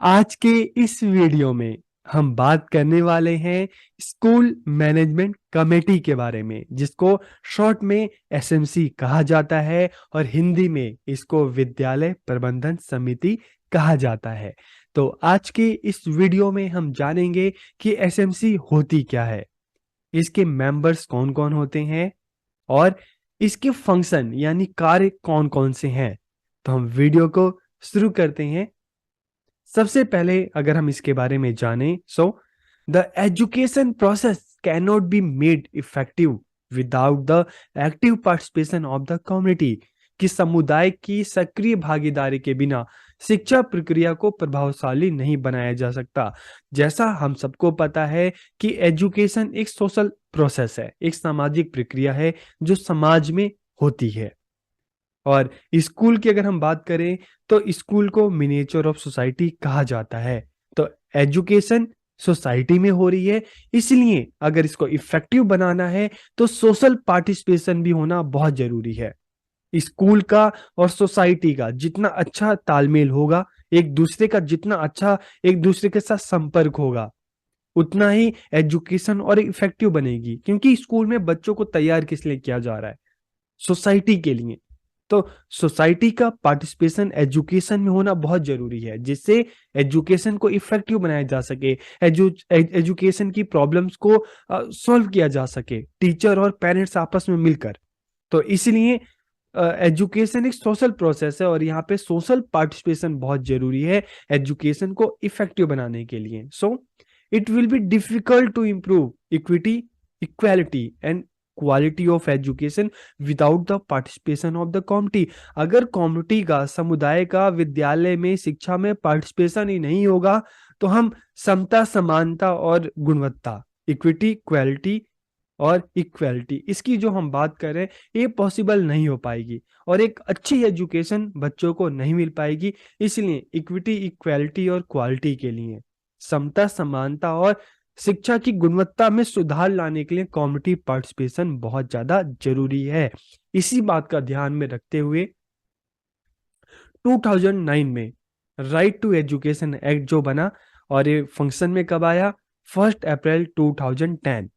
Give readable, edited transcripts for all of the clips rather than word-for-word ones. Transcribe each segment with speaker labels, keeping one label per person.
Speaker 1: आज के इस वीडियो में हम बात करने वाले हैं स्कूल मैनेजमेंट कमेटी के बारे में, जिसको शॉर्ट में एसएमसी कहा जाता है और हिंदी में इसको विद्यालय प्रबंधन समिति कहा जाता है। तो आज के इस वीडियो में हम जानेंगे कि एसएमसी होती क्या है, इसके मेंबर्स कौन कौन होते हैं और इसके फंक्शन यानी कार्य कौन कौन से हैं। तो हम वीडियो को शुरू करते हैं। सबसे पहले अगर हम इसके बारे में जानें, the education process can not be made effective without the active participation of the community, कि समुदाय की सक्रिय भागीदारी के बिना शिक्षा प्रक्रिया को प्रभावशाली नहीं बनाया जा सकता। जैसा हम सबको पता है कि एजुकेशन एक सोशल प्रोसेस है, एक सामाजिक प्रक्रिया है जो समाज में होती है। और स्कूल की अगर हम बात करें तो स्कूल को मिनिएचर ऑफ सोसाइटी कहा जाता है। तो एजुकेशन सोसाइटी में हो रही है, इसलिए अगर इसको इफेक्टिव बनाना है तो सोशल पार्टिसिपेशन भी होना बहुत जरूरी है। स्कूल का और सोसाइटी का जितना अच्छा तालमेल होगा, एक दूसरे का जितना अच्छा एक दूसरे के साथ संपर्क होगा, उतना ही एजुकेशन और इफेक्टिव बनेगी। क्योंकि स्कूल में बच्चों को तैयार किस लिए किया जा रहा है? सोसाइटी के लिए। तो सोसाइटी का पार्टिसिपेशन एजुकेशन में होना बहुत जरूरी है, जिससे एजुकेशन को इफेक्टिव बनाया जा सके, एजुकेशन की प्रॉब्लम्स को सॉल्व किया जा सके, टीचर और पेरेंट्स आपस में मिलकर। तो इसलिए एजुकेशन एक सोशल प्रोसेस है और यहाँ पे सोशल पार्टिसिपेशन बहुत जरूरी है एजुकेशन को इफेक्टिव बनाने के लिए। So it will be difficult to improve equity, equality and quality of education without the participation of the community. अगर कम्युनिटी का, समुदाय का विद्यालय में शिक्षा में पार्टिसिपेशन ही नहीं होगा तो हम समता, समानता और गुणवत्ता, इक्विटी, क्वालिटी और इक्वालिटी, इसकी जो हम बात करें ये पॉसिबल नहीं हो पाएगी और एक अच्छी एजुकेशन बच्चों को नहीं मिल पाएगी। इसलिए इक्विटी, इक्वालिटी और क्वालिटी के लिए, समता, समानता और शिक्षा की गुणवत्ता में सुधार लाने के लिए कम्युनिटी पार्टिसिपेशन बहुत ज्यादा जरूरी है। इसी बात का ध्यान में रखते हुए 2009 में राइट टू एजुकेशन एक्ट जो बना, और ये फंक्शन में कब आया? 1 अप्रैल 2010।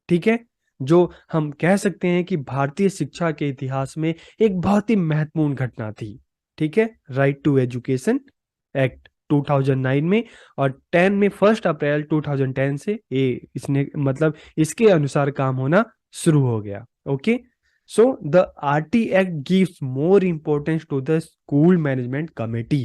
Speaker 1: ठीक है, जो हम कह सकते हैं कि भारतीय शिक्षा के इतिहास में एक बहुत ही महत्वपूर्ण घटना थी। ठीक है, राइट टू एजुकेशन एक्ट 2009 में, और 10 में 1 अप्रैल 2010 से ये इसने मतलब इसके अनुसार काम होना शुरू हो गया। Okay, so the RT Act gives more importance to the school management committee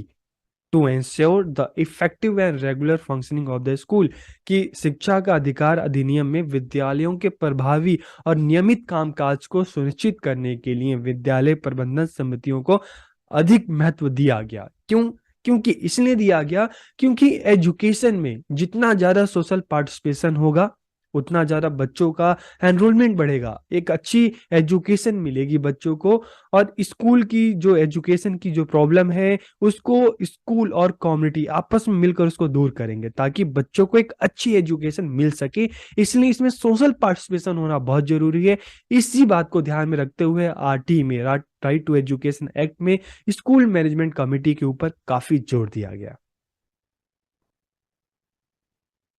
Speaker 1: to ensure the effective and regular functioning of the school, कि शिक्षा का अधिकार अधिनियम में विद्यालयों के प्रभावी और नियमित कामकाज को सुनिश्चित करने के लिए विद्यालय प्रबंधन समितियों को अधिक महत्व दिया गया। क्यों? क्योंकि इसलिए दिया गया क्योंकि एजुकेशन में जितना ज्यादा सोशल पार्टिसिपेशन होगा उतना ज्यादा बच्चों का एनरोलमेंट बढ़ेगा, एक अच्छी एजुकेशन मिलेगी बच्चों को, और स्कूल की जो एजुकेशन की जो प्रॉब्लम है उसको स्कूल और कम्युनिटी आपस में मिलकर उसको दूर करेंगे ताकि बच्चों को एक अच्छी एजुकेशन मिल सके। इसलिए इसमें सोशल पार्टिसिपेशन होना बहुत जरूरी है। इसी बात को ध्यान में रखते हुए आरटी में, राइट टू एजुकेशन एक्ट में, स्कूल मैनेजमेंट कमेटी के ऊपर काफी जोर दिया गया।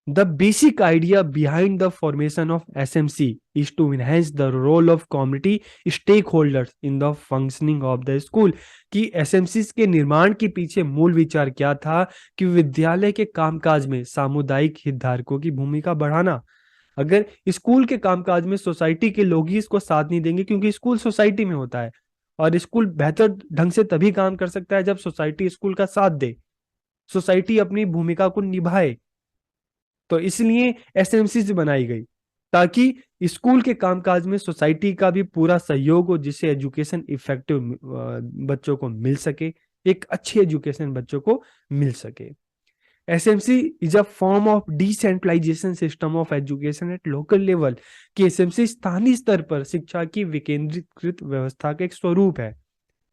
Speaker 1: The basic idea behind the formation of SMC is to enhance the role of community stakeholders in the functioning of the school। कि SMC के निर्माण के पीछे मूल विचार क्या था कि विद्यालय के कामकाज में सामुदायिक हितधारकों की भूमिका बढ़ाना। अगर स्कूल के कामकाज में सोसाइटी के लोग ही इसको साथ नहीं देंगे, क्योंकि स्कूल सोसाइटी में होता है और स्कूल बेहतर ढंग से तभी काम कर सकता है जब सोसाइटी स्कूल का साथ दे, सोसाइटी अपनी भूमिका को निभाए। तो इसलिए एसएमसी बनाई गई ताकि स्कूल के कामकाज में सोसाइटी का भी पूरा सहयोग हो, जिससे एजुकेशन इफेक्टिव बच्चों को मिल सके, एक अच्छी एजुकेशन बच्चों को मिल सके। SMC is a form of decentralisation system of education at local level, कि एसएमसी स्थानीय स्तर पर शिक्षा की विकेंद्रीकृत व्यवस्था का एक स्वरूप है।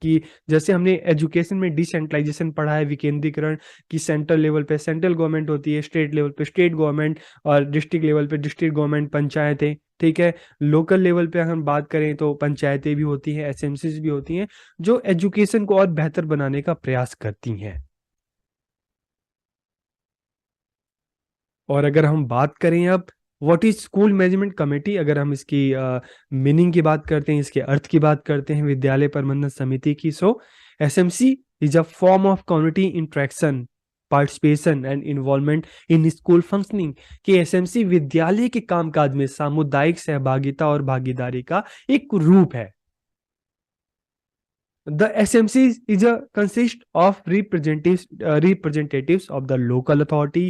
Speaker 1: कि जैसे हमने एजुकेशन में डिसेंट्रलाइजेशन पढ़ा है, विकेंद्रीकरण, कि सेंट्रल लेवल पे सेंट्रल गवर्नमेंट होती है, स्टेट लेवल पे स्टेट गवर्नमेंट, और डिस्ट्रिक्ट लेवल पे डिस्ट्रिक्ट गवर्नमेंट, पंचायतें। ठीक है, लोकल लेवल पे हम बात करें तो पंचायतें भी होती हैं, एसएमसीज भी होती हैं, जो एजुकेशन को और बेहतर बनाने का प्रयास करती हैं। और अगर हम बात करें अब what is school management committee, अगर हम इसकी मीनिंग की बात करते हैं, इसके अर्थ की बात करते हैं विद्यालय प्रबंधन समिति की, so SMC is a form of community interaction, participation and involvement in school functioning. कि एसएमसी विद्यालय के कामकाज में सामुदायिक सहभागिता और भागीदारी का एक रूप है। The SMC is a consist of representatives of the local authority,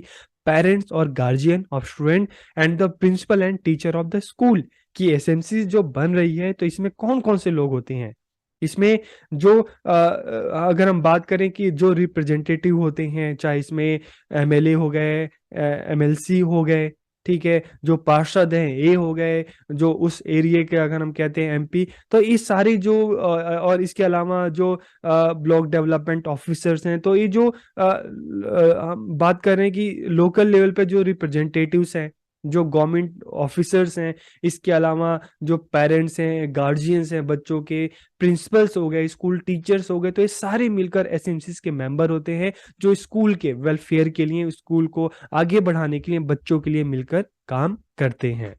Speaker 1: parents or guardian of student and the principal and teacher of the school। कि एसएमसी जो बन रही है तो इसमें कौन कौन से लोग होते हैं? इसमें जो अगर हम बात करें कि जो रिप्रेजेंटेटिव होते हैं, चाहे इसमें एमएलए हो गए, एमएलसी हो गए, ठीक है, जो पार्षद हैं ये हो गए, जो उस एरिया के अगर हम कहते हैं एमपी, तो ये सारी जो और इसके अलावा जो ब्लॉक डेवलपमेंट ऑफिसर्स हैं, तो ये जो हम बात कर रहे हैं कि लोकल लेवल पे जो रिप्रेजेंटेटिव्स हैं, जो गवर्नमेंट ऑफिसर्स हैं, इसके अलावा जो पेरेंट्स हैं, गार्जियंस हैं बच्चों के, प्रिंसिपल्स हो गए, स्कूल टीचर्स हो गए, तो ये सारे मिलकर एसएमसी के मेंबर होते हैं, जो स्कूल के वेलफेयर के लिए, स्कूल को आगे बढ़ाने के लिए, बच्चों के लिए मिलकर काम करते हैं।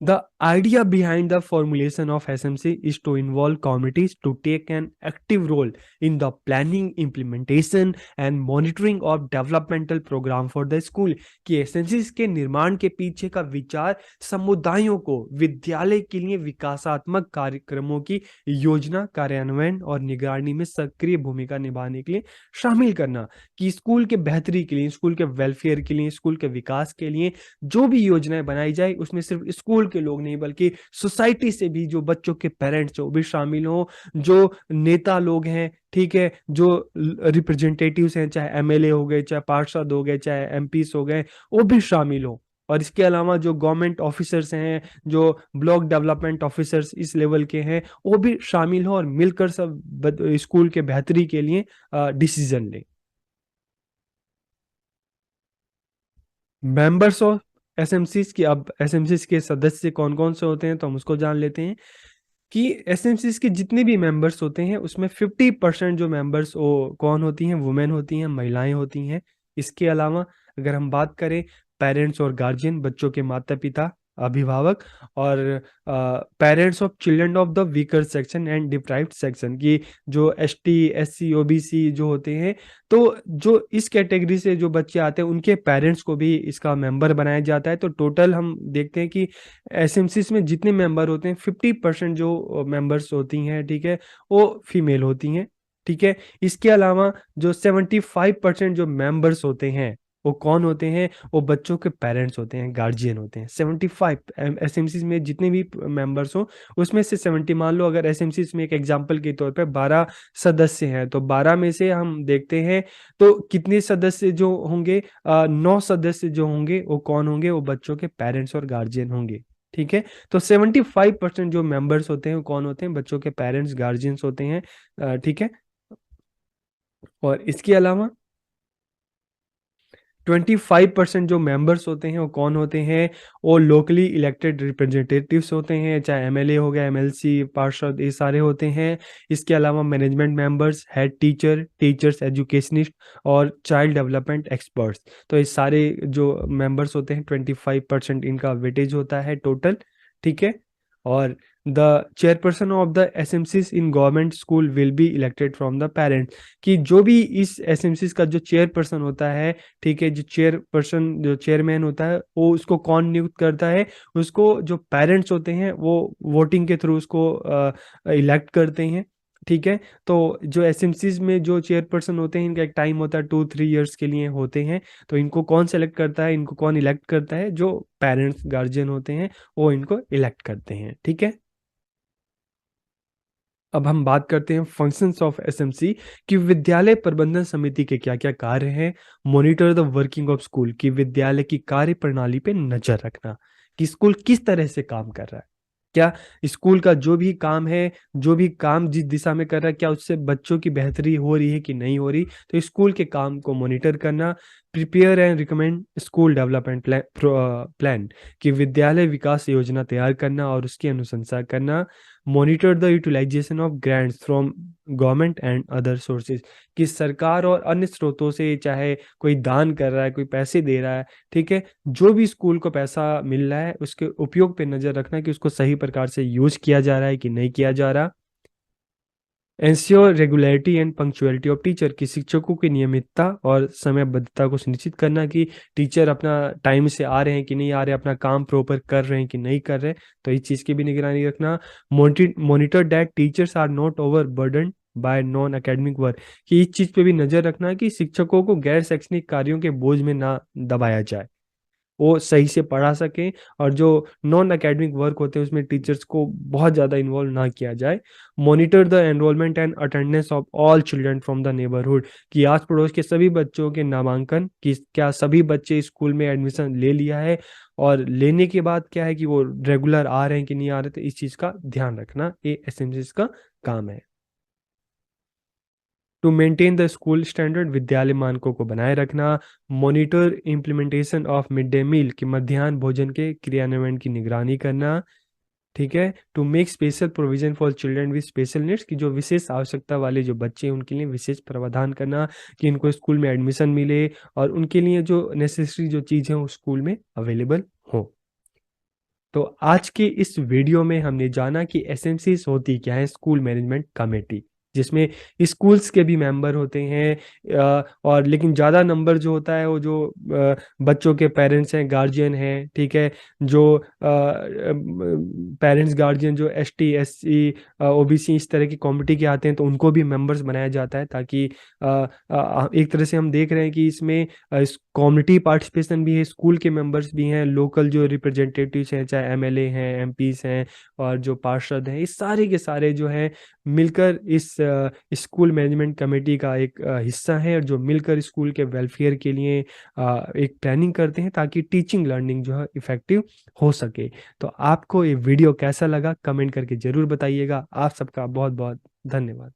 Speaker 1: The idea behind the formulation of SMC is to involve communities to take an active role in the planning, implementation and monitoring of developmental program for the school। कि एसएमसी के निर्माण के पीछे का विचार समुदायों को विद्यालय के लिए विकासात्मक कार्यक्रमों की योजना, कार्यान्वयन और निगरानी में सक्रिय भूमिका निभाने के लिए शामिल करना। कि स्कूल के बेहतरी के लिए, स्कूल के वेलफेयर के लिए, स्कूल के विकास के लिए जो भी योजनाएं बनाई जाए, उसमें सिर्फ स्कूल के लोग नहीं बल्कि सोसाइटी से भी, जो बच्चों के पेरेंट्स हो भी शामिल हो, जो नेता लोग हैं, ठीक है, जो रिप्रेजेंटेटिव्स हैं, चाहे एमएलए हो गए, चाहे पार्षद हो गए, चाहे एमपीस हो गए, वो भी शामिल हो। और इसके अलावा जो गवर्नमेंट ऑफिसर्स हैं, जो ब्लॉक डेवलपमेंट ऑफिसर्स इस लेवल के हैं, वो भी शामिल हो और मिलकर सब स्कूल के बेहतरी के लिए डिसीजन ले। मेंबर्स ऑफ एसएमसीज की, अब एसएमसीज के सदस्य कौन कौन से होते हैं तो हम उसको जान लेते हैं। कि एसएमसीज के जितने भी मेंबर्स होते हैं उसमें 50% जो मेंबर्स वो कौन होती हैं? वुमेन होती हैं, महिलाएं होती हैं। इसके अलावा अगर हम बात करें पेरेंट्स और गार्जियन, बच्चों के माता पिता, अभिभावक, और parents of children of the weaker section and deprived section, की जो एसटी, एससी, ओबीसी जो होते हैं, तो जो इस कैटेगरी से जो बच्चे आते हैं उनके पेरेंट्स को भी इसका मेंबर बनाया जाता है। तो टोटल हम देखते हैं कि एसएमसी में जितने मेंबर होते हैं 50% जो मेंबर्स होती हैं, ठीक है, वो फीमेल होती हैं। ठीक है, इसके अलावा जो 75% जो मेंबर्स होते हैं वो कौन होते हैं? वो बच्चों के पेरेंट्स होते हैं, गार्जियन होते हैं। 75 एसएमसी में जितने भी मेंबर्स हो उसमें से 70, मान लो अगर एसएमसी में एक एग्जांपल के तौर पे 12 सदस्य हैं, तो 12 में से हम देखते हैं तो कितने सदस्य जो होंगे, 9 सदस्य जो होंगे वो कौन होंगे? वो बच्चों के पेरेंट्स और गार्जियन होंगे। ठीक है, तो 75% जो मेंबर्स होते हैं वो कौन होते हैं? बच्चों के पेरेंट्स, गार्जियंस होते हैं। ठीक है, और इसके अलावा 25% जो मेंबर्स होते हैं वो कौन होते हैं? वो लोकली इलेक्टेड रिप्रेजेंटेटिव्स होते हैं, चाहे एमएलए हो गया, एमएलसी, पार्षद, ये सारे होते हैं। इसके अलावा management members, head teacher, teachers, educationist और चाइल्ड डेवलपमेंट एक्सपर्ट्स। तो ये सारे जो मेंबर्स होते हैं 25% इनका वेटेज होता है टोटल। ठीक है, और the chairperson of the SMCs in government school will be elected from the parents. कि जो भी इस एसएमसीज का जो चेयरपर्सन होता है, ठीक है, जो चेयरपर्सन, जो चेयरमैन होता है, वो उसको कौन नियुक्त करता है? उसको जो पेरेंट्स होते हैं वो वोटिंग के थ्रू उसको इलेक्ट करते हैं। ठीक है, तो जो एसएमसीज में जो चेयरपर्सन होते हैं इनका एक टाइम होता है, 2-3 ईयर्स के लिए होते हैं। तो इनको कौन सेलेक्ट करता है? इनको कौन इलेक्ट करता है? जो पेरेंट्स, गार्जियन होते हैं वो इनको इलेक्ट करते हैं। ठीक है, अब हम बात करते हैं फंक्शंस ऑफ एसएमसी, कि विद्यालय प्रबंधन समिति के क्या क्या कार्य हैं। Monitor the working of school, कि विद्यालय की कार्य प्रणाली पे नजर रखना कि स्कूल किस तरह से काम कर रहा है, क्या स्कूल का जो भी काम है, जो भी काम जिस दिशा में कर रहा है, क्या उससे बच्चों की बेहतरी हो रही है कि नहीं हो रही। तो स्कूल के काम को मॉनिटर करना। Prepare and recommend school development plan, कि विद्यालय विकास योजना तैयार करना और उसकी अनुशंसा करना। Monitor the utilisation of grants from government and other sources, कि सरकार और अन्य स्रोतों से, चाहे कोई दान कर रहा है, कोई पैसे दे रहा है, ठीक है, जो भी स्कूल को पैसा मिल रहा है उसके उपयोग पे नजर रखना कि उसको सही प्रकार से यूज किया जा रहा है कि नहीं किया जा रहा। Ensure regularity and punctuality of teacher, कि शिक्षकों की नियमितता और समयबद्धता को सुनिश्चित करना कि टीचर अपना टाइम से आ रहे हैं कि नहीं आ रहे, अपना काम प्रॉपर कर रहे हैं कि नहीं कर रहे, तो इस चीज़ की भी निगरानी रखना। Monitor that teachers are not over burden by non academic work, कि इस चीज़ पे भी नज़र रखना कि शिक्षकों को गैर शैक्षणिक कार्यों के बोझ में ना दबाया जाए, वो सही से पढ़ा सकें, और जो नॉन एकेडमिक वर्क होते हैं उसमें टीचर्स को बहुत ज़्यादा इन्वॉल्व ना किया जाए। Monitor the enrolment and attendance of all children from the neighbourhood, कि आस पड़ोस के सभी बच्चों के नामांकन, कि क्या सभी बच्चे स्कूल में एडमिशन ले लिया है, और लेने के बाद क्या है कि वो रेगुलर आ रहे हैं कि नहीं आ रहे, तो इस चीज़ का ध्यान रखना ये एसएमसी का काम है। To maintain the school standard, विद्यालय मानकों को बनाए रखना। Monitor implementation of mid day meal, कि मध्याह्न भोजन के क्रियान्वयन की निगरानी करना, ठीक है। To make special provision for children with special needs, की जो विशेष आवश्यकता वाले जो बच्चे हैं उनके लिए विशेष प्रावधान करना कि इनको स्कूल में एडमिशन मिले और उनके लिए जो नेसेसरी जो चीज़ है वो स्कूल में अवेलेबल हो। तो आज के इस वीडियो में हमने जाना कि एसएमसीज होती क्या है, स्कूल मैनेजमेंट कमेटी, जिसमें स्कूल्स के भी मेंबर होते हैं, और लेकिन ज़्यादा नंबर जो होता है वो जो बच्चों के पेरेंट्स हैं, गार्जियन हैं, ठीक है, जो पेरेंट्स गार्जियन जो एसटी एससी ओबीसी इस तरह की कम्युनिटी के आते हैं तो उनको भी मेंबर्स बनाया जाता है, ताकि एक तरह से हम देख रहे हैं कि इसमें कम्युनिटी पार्टिसिपेशन भी है, स्कूल के मेंबर्स भी हैं, लोकल जो रिप्रेजेंटेटिव्स हैं, चाहे एमएलए हैं, एमपीस हैं, और जो पार्षद हैं, इस सारे के सारे जो हैं मिलकर इस स्कूल मैनेजमेंट कमेटी का एक हिस्सा है, और जो मिलकर स्कूल के वेलफेयर के लिए एक प्लानिंग करते हैं ताकि टीचिंग लर्निंग जो है इफेक्टिव हो सके। तो आपको ये वीडियो कैसा लगा कमेंट करके ज़रूर बताइएगा। आप सबका बहुत बहुत धन्यवाद।